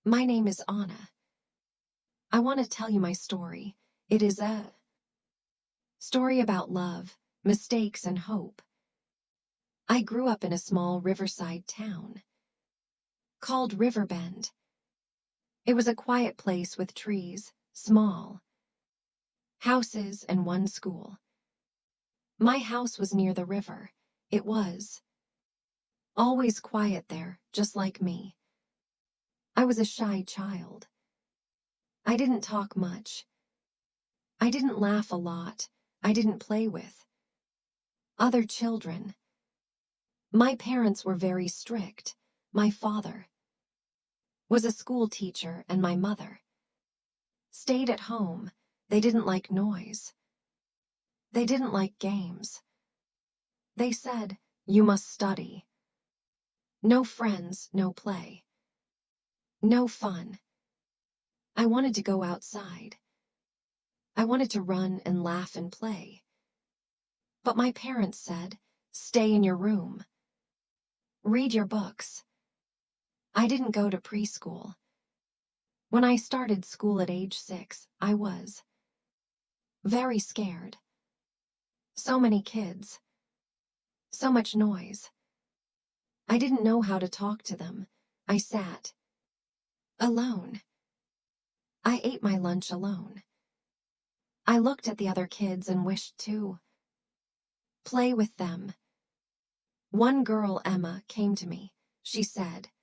My name is Anna. I want to tell you my story. It is a story about love, mistakes, and hope. I grew up in a small riverside town called Riverbend. It was a quiet place with trees, small houses, and one school. My house was near the river. It was always quiet there, just like me. I was a shy child. I didn't talk much. I didn't laugh a lot. I didn't play with other children. My parents were very strict. My father was a school teacher and my mother stayed at home. They didn't like noise. They didn't like games. They said, "You must study. No friends, no play. No fun." I wanted to go outside. I wanted to run and laugh and play. But my parents said, "Stay in your room. Read your books." I didn't go to preschool. When I started school at age 6, I was very scared. So many kids. So much noise. I didn't know how to talk to them. I sat alone. I ate my lunch alone. I looked at the other kids and wished to play with them. One girl, Emma, came to me. She said,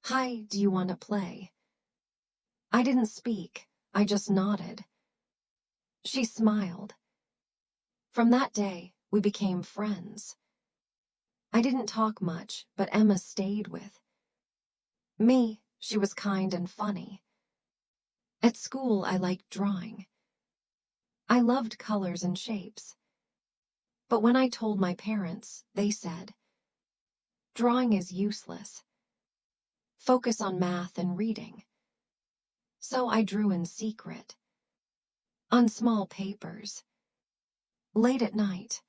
"Hi, do you want to play?" I didn't speak. I just nodded. She smiled. From that day, we became friends. I didn't talk much, but Emma stayed with me. She was kind and funny. At school, I liked drawing. I loved colors and shapes. But when I told my parents, they said, "Drawing is useless. Focus on math and reading." So I drew in secret, on small papers, late at night.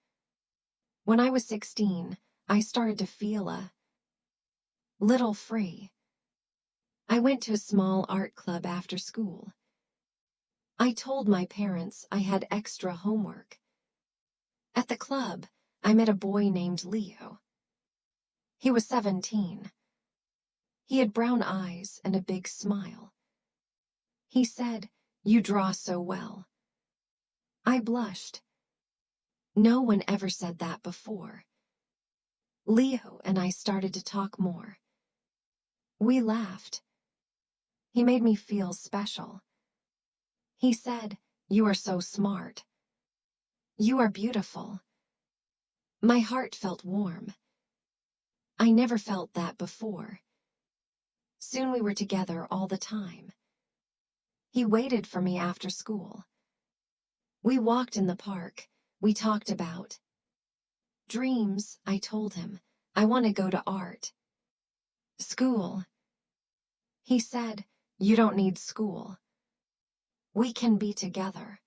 When I was 16, I started to feel a little free. I went to a small art club after school. I told my parents I had extra homework. At the club, I met a boy named Leo. He was 17. He had brown eyes and a big smile. He said, "You draw so well." I blushed. No one ever said that before. Leo and I started to talk more. We laughed. He made me feel special. He said, "You are so smart. You are beautiful." My heart felt warm. I never felt that before. Soon we were together all the time. He waited for me after school. We walked in the park. We talked about dreams. I told him, "I want to go to art school." He said, "You don't need school. We can be together.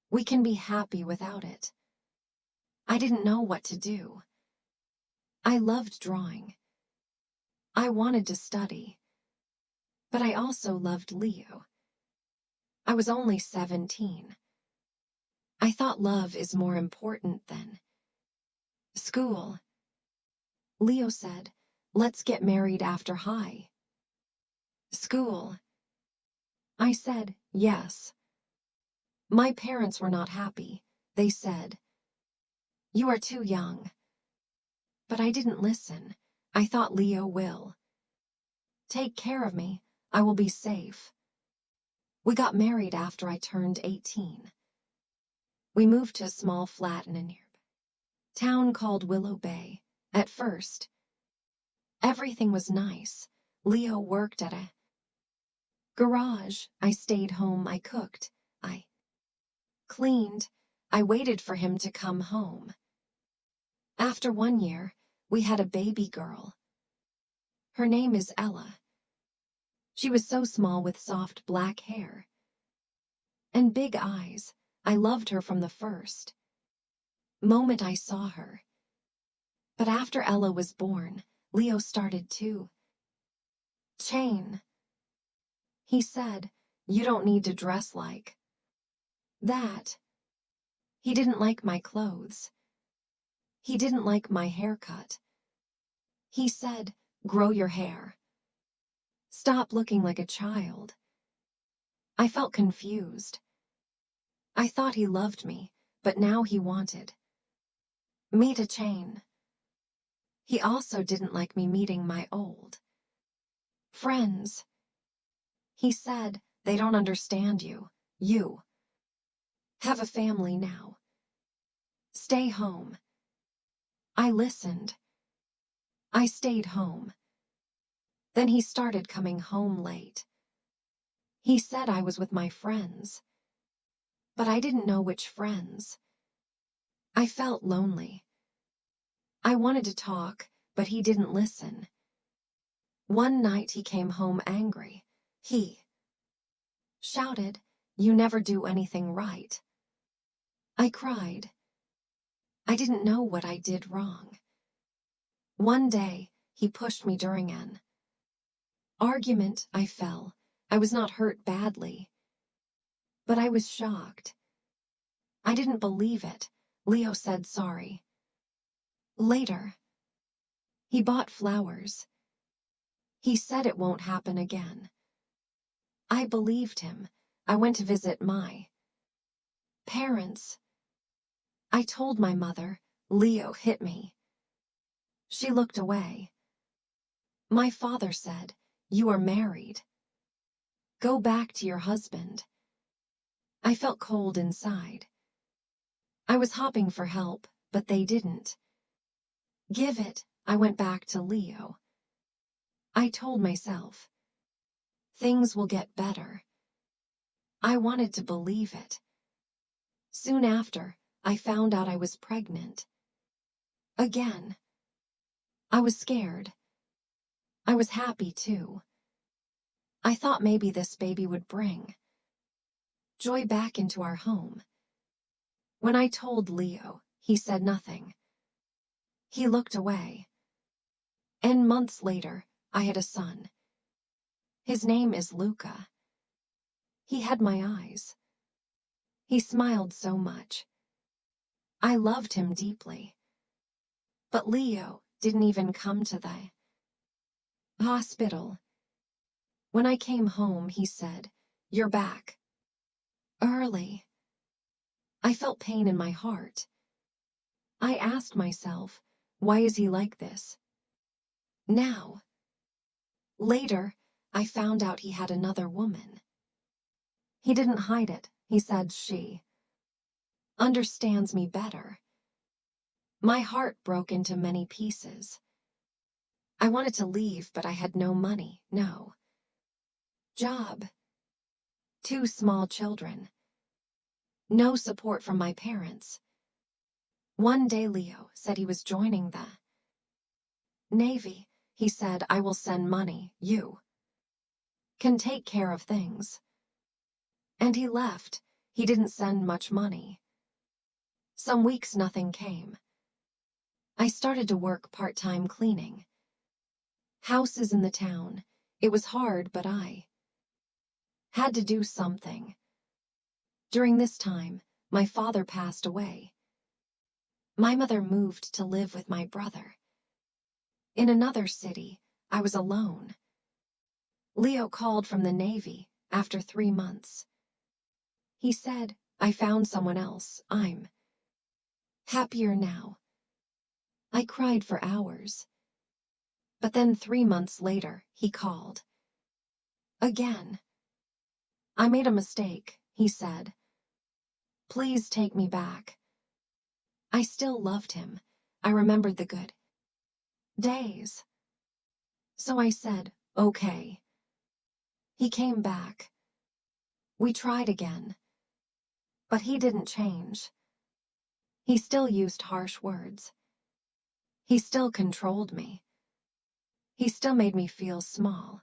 We can be happy without it." I didn't know what to do. I loved drawing. I wanted to study. But I also loved Leo. I was only 17. I thought love is more important than school. Leo said, "Let's get married after high school." I said, "Yes." My parents were not happy. They said, "You are too young." But I didn't listen. I thought Leo will take care of me. I will be safe. We got married after I turned 18. We moved to a small flat in a nearby town called Willow Bay. At first, everything was nice. Leo worked at a garage. I stayed home. I cooked. I cleaned. I waited for him to come home. After 1 year, we had a baby girl. Her name is Ella. She was so small with soft black hair and big eyes. I loved her from the first moment I saw her. But after Ella was born, Leo started to Chain. He said, you don't need to dress like that. He didn't like my clothes. He didn't like my haircut. He said, grow your hair. Stop looking like a child. I felt confused. I thought he loved me, but now he wanted me to chain. He also didn't like me meeting my old friends. He said, they don't understand you. You have a family now. Stay home. I listened. I stayed home. Then he started coming home late. He said I was with my friends, but I didn't know which friends. I felt lonely. I wanted to talk, but he didn't listen. One night he came home angry. He shouted, you never do anything right. I cried. I didn't know what I did wrong. One day, he pushed me during an argument. I fell. I was not hurt badly, but I was shocked. I didn't believe it. Leo said sorry. Later, he bought flowers. He said it won't happen again. I believed him. I went to visit my parents. I told my mother, Leo hit me. She looked away. My father said, you are married. Go back to your husband. I felt cold inside. I was hopping for help, but they didn't give it. I went back to Leo. I told myself, things will get better. I wanted to believe it. Soon after, I found out I was pregnant. Again. I was scared. I was happy too. I thought maybe this baby would bring joy back into our home. When I told Leo, he said nothing. He looked away. And months later, I had a son. His name is Luca. He had my eyes. He smiled so much. I loved him deeply. But Leo didn't even come to the hospital. When I came home, he said, you're back early. I felt pain in my heart. I asked myself, why is he like this now? Later, I found out he had another woman. He didn't hide it. He said she understands me better. My heart broke into many pieces. I wanted to leave, but I had no money, no job, 2 small children, no support from my parents. One day Leo said he was joining the Navy. He said, I will send money, you can take care of things. And he left. He didn't send much money. Some weeks nothing came. I started to work part-time cleaning houses in the town. It was hard, but I had to do something. During this time, my father passed away. My mother moved to live with my brother. In another city, I was alone. Leo called from the Navy after 3 months. He said, I found someone else. I'm happier now. I cried for hours. But then 3 months later, he called. Again. I made a mistake, he said. Please take me back. I still loved him. I remembered the good days. So I said, okay. He came back. We tried again. But he didn't change. He still used harsh words. He still controlled me. He still made me feel small.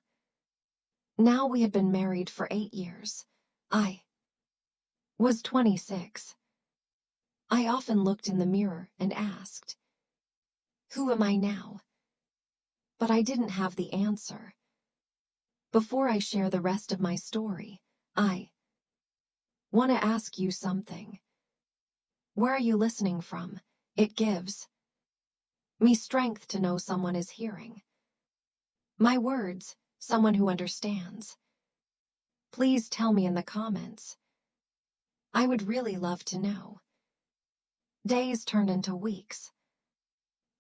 Now we had been married for 8 years. I was 26. I often looked in the mirror and asked, who am I now? But I didn't have the answer. Before I share the rest of my story, I want to ask you something. Where are you listening from? It gives me strength to know someone is hearing my words, someone who understands. Please tell me in the comments. I would really love to know. Days turned into weeks.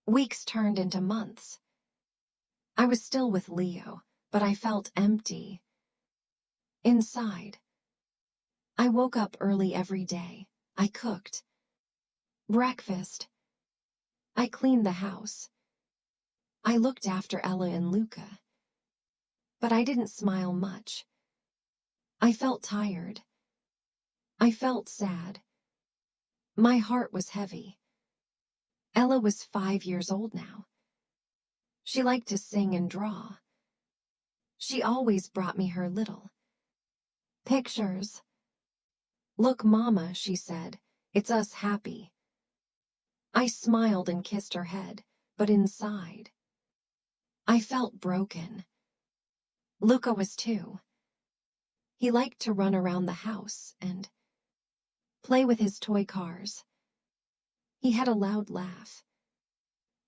Weeks turned into months. I was still with Leo, but I felt empty inside. I woke up early every day. I cooked breakfast. I cleaned the house. I looked after Ella and Luca. But I didn't smile much. I felt tired. I felt sad. My heart was heavy. Ella was 5 years old now. She liked to sing and draw. She always brought me her little pictures. Look, Mama, she said, it's us happy. I smiled and kissed her head, but inside, I felt broken. Luca was too. He liked to run around the house and play with his toy cars. He had a loud laugh.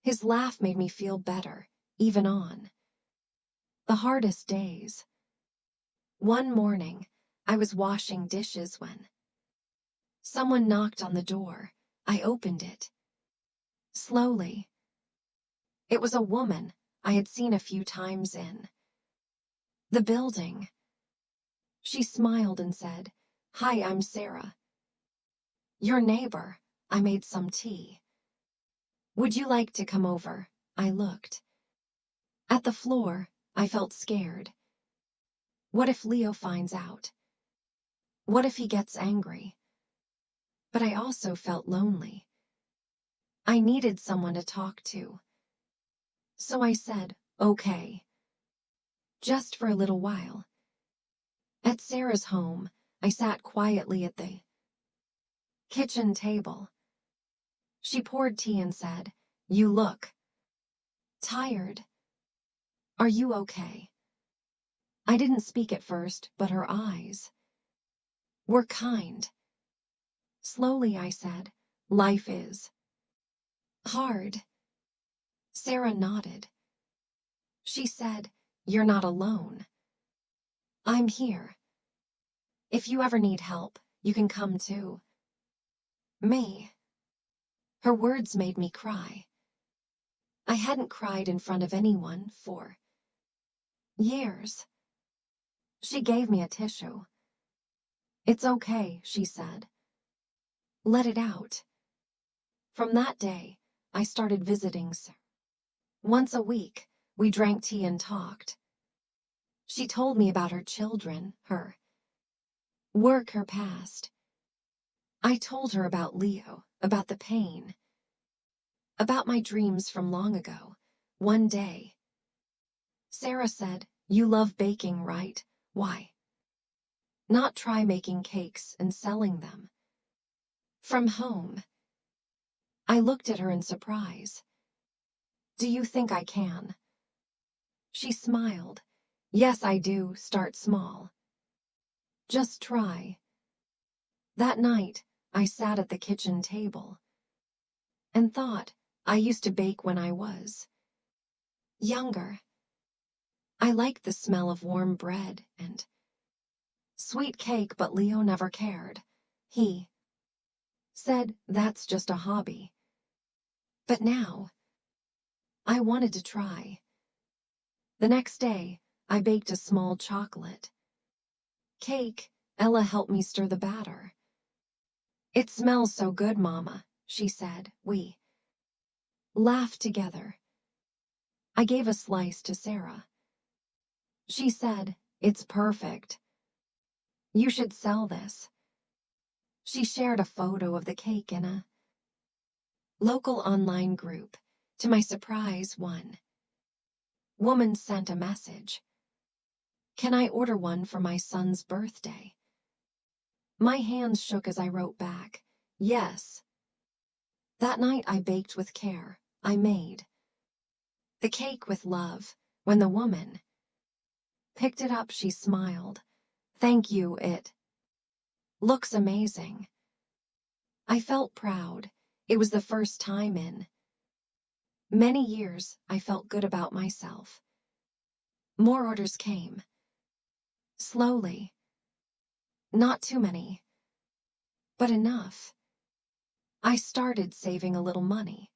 His laugh made me feel better, even on the hardest days. One morning, I was washing dishes when someone knocked on the door. I opened it. Slowly. It was a woman I had seen a few times in the building. She smiled and said, "Hi, I'm Sarah. Your neighbor. I made some tea. Would you like to come over?" I looked at the floor. I felt scared. What if Leo finds out? What if he gets angry? But I also felt lonely. I needed someone to talk to. So I said, "Okay. Just for a little while." At Sarah's home, I sat quietly at the kitchen table. She poured tea and said, "You look tired. Are you okay?" I didn't speak at first, but her eyes were kind. Slowly I said, "Life is hard." Sarah nodded. She said, "You're not alone. I'm here. If you ever need help, you can come to me." Her words made me cry. I hadn't cried in front of anyone for years. She gave me a tissue. "It's okay," she said. "Let it out." From that day, I started visiting Sarah. Once a week, we drank tea and talked. She told me about her children, her work, her past. I told her about Leo, about the pain, about my dreams from long ago. One day, Sarah said, "You love baking, right? Why not try making cakes and selling them from home?" I looked at her in surprise. "Do you think I can?" She smiled. "Yes, I do. Start small. Just try." That night, I sat at the kitchen table and thought, I used to bake when I was younger. I liked the smell of warm bread and sweet cake, but Leo never cared. He said, "That's just a hobby." But now, I wanted to try. The next day, I baked a small chocolate cake. Ella helped me stir the batter. "It smells so good, Mama," she said. We laughed together. I gave a slice to Sarah. She said, "It's perfect. You should sell this." She shared a photo of the cake in a local online group. To my surprise, one woman sent a message. "Can I order one for my son's birthday?" My hands shook as I wrote back, "Yes." That night I baked with care. I made the cake with love. When the woman Picked it up, she smiled. Thank you, it looks amazing. I felt proud. It was the first time in many years I felt good about myself. More orders came. Slowly. Not too many, but enough. I started saving a little money.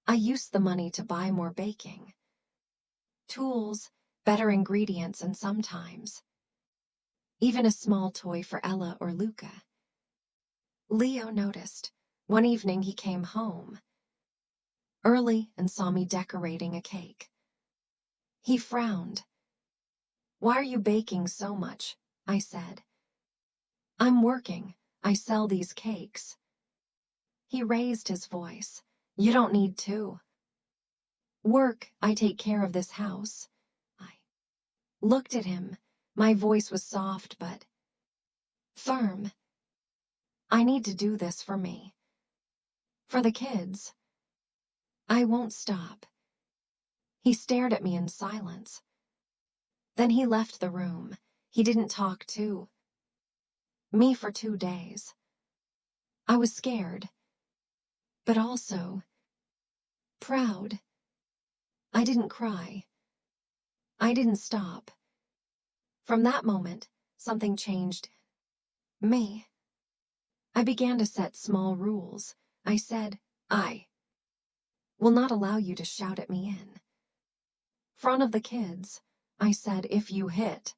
I used the money to buy more baking tools, better ingredients, and sometimes even a small toy for Ella or Luca. Leo noticed. One evening he came home early and saw me decorating a cake. He frowned. Why are you baking so much? I said. I'm working. I sell these cakes. He raised his voice. You don't need to work. I take care of this house. I looked at him. My voice was soft but firm. I need to do this for me. For the kids. I won't stop. He stared at me in silence. Then he left the room. He didn't talk to me for 2 days. I was scared, but also proud. I didn't cry. I didn't stop. From that moment, something changed me. I began to set small rules. I said, I will not allow you to shout at me in front of the kids. I said, if you hit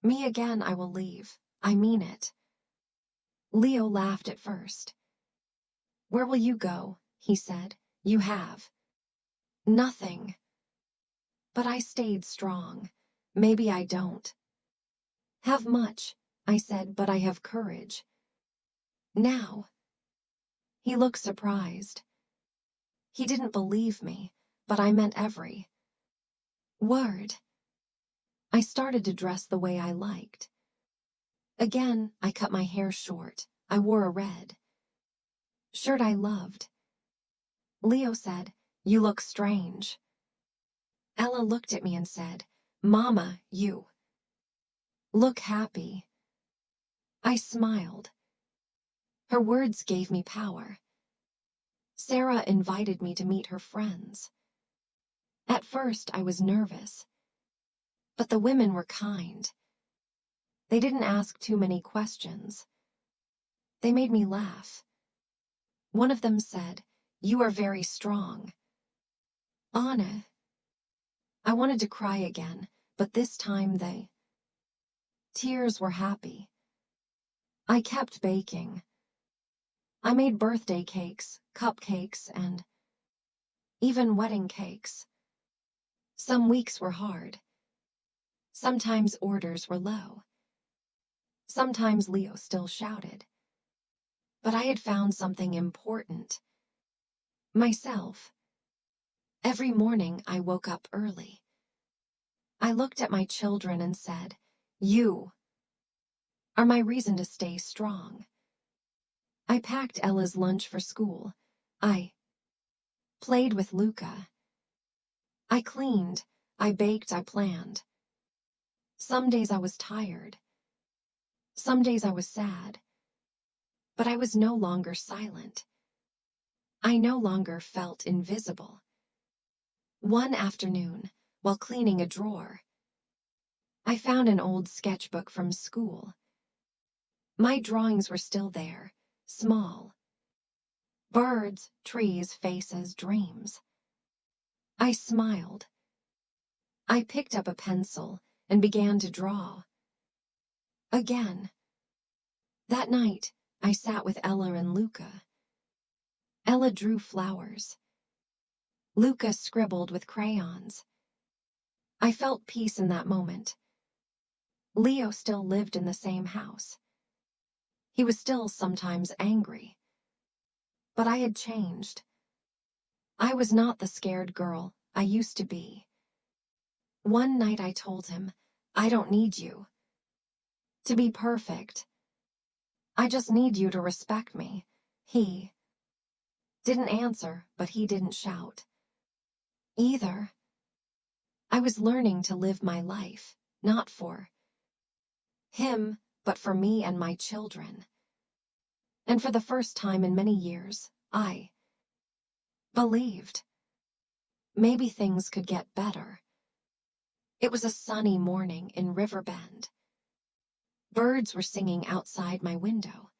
me again, I will leave. I mean it. Leo laughed at first. Where will you go? He said. You have nothing. But I stayed strong. Maybe I don't have much, I said, but I have courage. Now. He looked surprised. He didn't believe me, but I meant every word. I started to dress the way I liked. Again, I cut my hair short. I wore a red shirt I loved. Leo said, you look strange. Ella looked at me and said, Mama, you look happy. I smiled. Her words gave me power. Sarah invited me to meet her friends. At first, I was nervous, but the women were kind. They didn't ask too many questions. They made me laugh. One of them said, you are very strong. Anna. I wanted to cry again, but this time the tears were happy. I kept baking. I made birthday cakes, cupcakes, and even wedding cakes. Some weeks were hard. Sometimes orders were low. Sometimes Leo still shouted. But I had found something important. Myself. Every morning I woke up early. I looked at my children and said, you are my reason to stay strong. I packed Ella's lunch for school. I played with Luca. I cleaned. I baked. I planned. Some days I was tired. Some days I was sad. But I was no longer silent. I no longer felt invisible. One afternoon, while cleaning a drawer, I found an old sketchbook from school. My drawings were still there, small. Birds, trees, faces, dreams. I smiled. I picked up a pencil and began to draw. Again. That night, I sat with Ella and Luca. Ella drew flowers. Luca scribbled with crayons. I felt peace in that moment. Leo still lived in the same house. He was still sometimes angry. But I had changed. I was not the scared girl I used to be. One night I told him, I don't need you to be perfect. I just need you to respect me. He didn't answer, but he didn't shout either. I was learning to live my life, not for him, but for me and my children. And for the first time in many years, I believed maybe things could get better. It was a sunny morning in Riverbend. Birds were singing outside my window.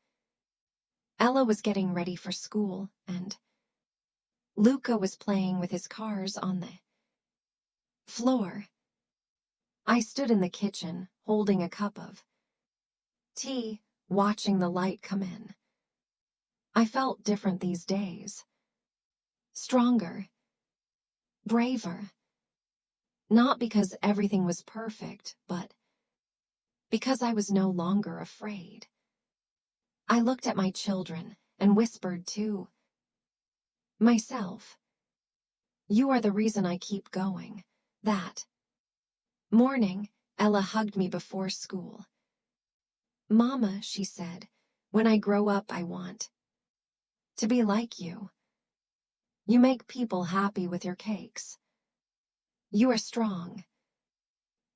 Ella was getting ready for school, and Luca was playing with his cars on the floor. I stood in the kitchen, holding a cup of tea, watching the light come in. I felt different these days. Stronger. Braver. Not because everything was perfect, but because I was no longer afraid. I looked at my children and whispered to myself, "You are the reason I keep going." That morning, Ella hugged me before school. "Mama," she said, "when I grow up I want to be like you. You make people happy with your cakes. You are strong."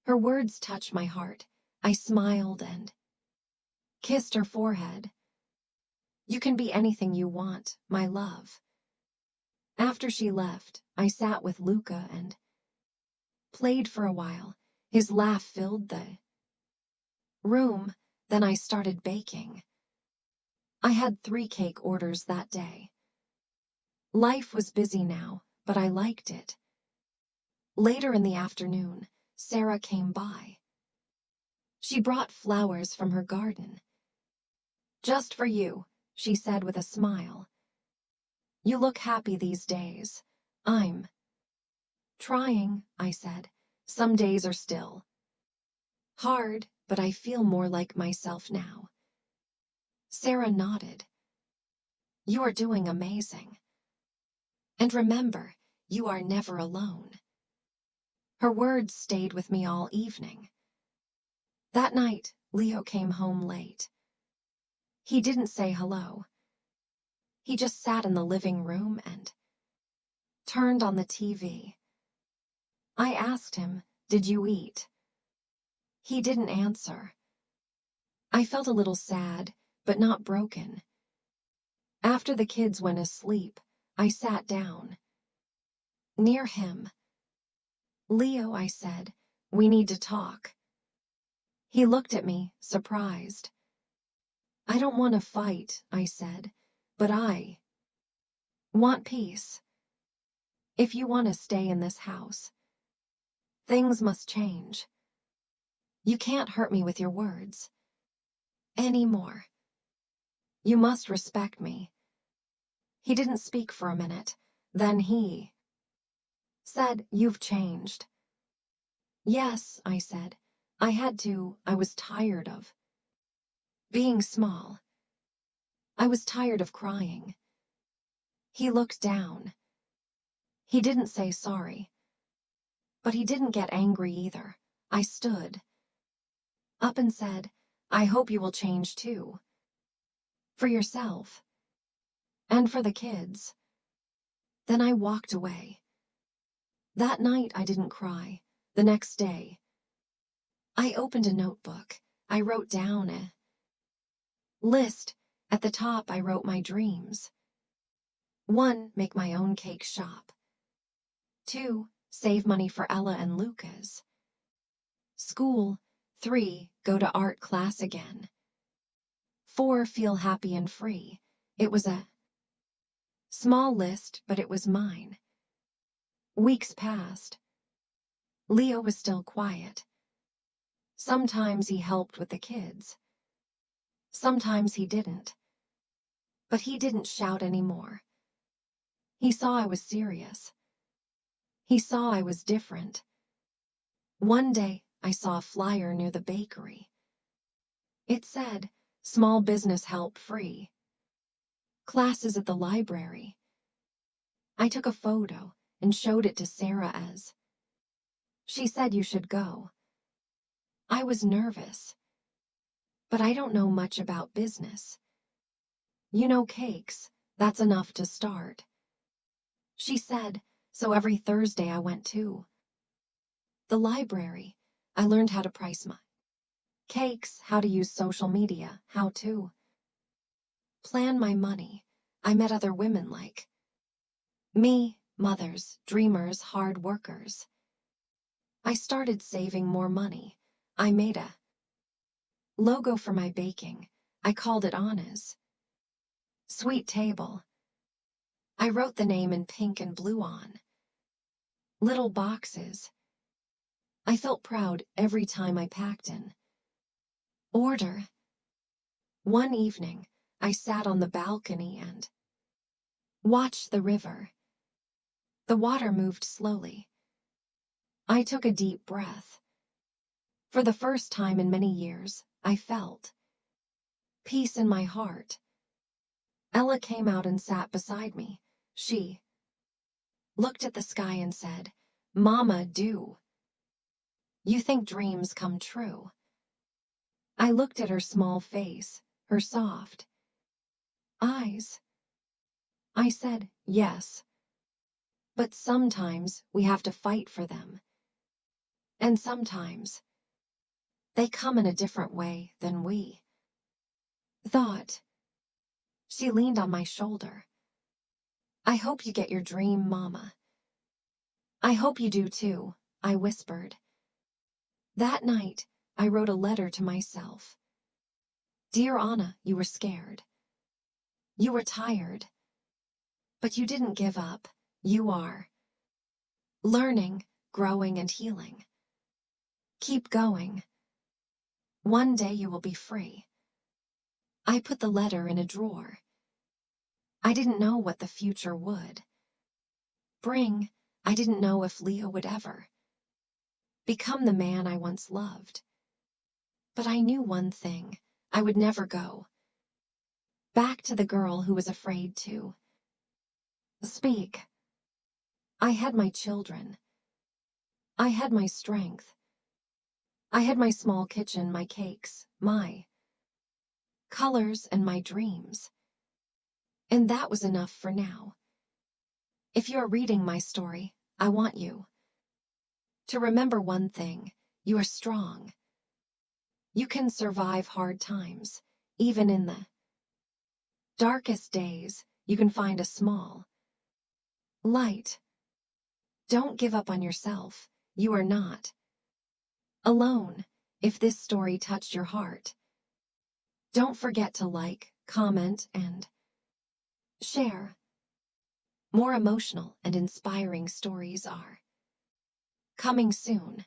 Her words touched my heart. I smiled and kissed her forehead. "You can be anything you want, my love." After she left, I sat with Luca and played for a while. His laugh filled the room. Then I started baking. I had 3 cake orders that day. Life was busy now, but I liked it. Later in the afternoon, Sarah came by. She brought flowers from her garden. "Just for you," she said with a smile. "You look happy these days." "I'm trying," I said. "Some days are still hard, but I feel more like myself now." Sarah nodded. "You are doing amazing. And remember, you are never alone." Her words stayed with me all evening. That night, Leo came home late. He didn't say hello. He just sat in the living room and turned on the TV. I asked him, "Did you eat?" He didn't answer. I felt a little sad, but not broken. After the kids went asleep, I sat down near him. "Leo," I said, "we need to talk." He looked at me, surprised. "I don't want to fight," I said, "but I want peace. If you want to stay in this house, things must change. You can't hurt me with your words anymore. You must respect me." He didn't speak for a minute. Then he said, "You've changed." "Yes," I said. "I had to. I was tired of being small. I was tired of crying." He looked down. He didn't say sorry. But he didn't get angry either. I stood up and said, "I hope you will change too. For yourself. And for the kids." Then I walked away. That night I didn't cry. The next day, I opened a notebook. I wrote down a list. At the top I wrote my dreams. 1. Make my own cake shop. 2. Save money for Ella and Lucas school. 3. Go to art class again. 4. Feel happy and free. It was a small list, but it was mine. Weeks passed. Leo was still quiet. Sometimes he helped with the kids. Sometimes he didn't. But he didn't shout anymore. He saw I was serious. He saw I was different. One day, I saw a flyer near the bakery. It said, "Small business help free. Classes at the library." I took a photo and showed it to Sarah as she said, "You should go." I was nervous. But I don't know much about business. "You know cakes, that's enough to start." She said, so every Thursday I went too. The library. I learned how to price my cakes, how to use social media, how to plan my money. I met other women like me, mothers, dreamers, hard workers. I started saving more money. I made a logo for my baking. I called it Anna's Sweet Table. I wrote the name in pink and blue on little boxes. I felt proud every time I packed an order. One evening, I sat on the balcony and watched the river. The water moved slowly. I took a deep breath. For the first time in many years, I felt peace in my heart. Ella came out and sat beside me. She looked at the sky and said, "Mama, do you think dreams come true?" I looked at her small face, her soft eyes. I said, "Yes, but sometimes we have to fight for them. And sometimes they come in a different way than we thought." She leaned on my shoulder. "I hope you get your dream, Mama." "I hope you do too," I whispered. That night, I wrote a letter to myself. "Dear Anna, you were scared. You were tired. But you didn't give up. You are learning, growing, and healing. Keep going. One day you will be free." I put the letter in a drawer. I didn't know what the future would bring. I didn't know if Leo would ever become the man I once loved. But I knew one thing: I would never go back to the girl who was afraid to speak. I had my children. I had my strength. I had my small kitchen, my cakes, my colors, and my dreams. And that was enough for now. If you're reading my story, I want you to remember one thing: you are strong. You can survive hard times. Even in the darkest days, you can find a small light. Don't give up on yourself. You are not alone. If this story touched your heart, don't forget to like, comment, and share. More emotional and inspiring stories are coming soon.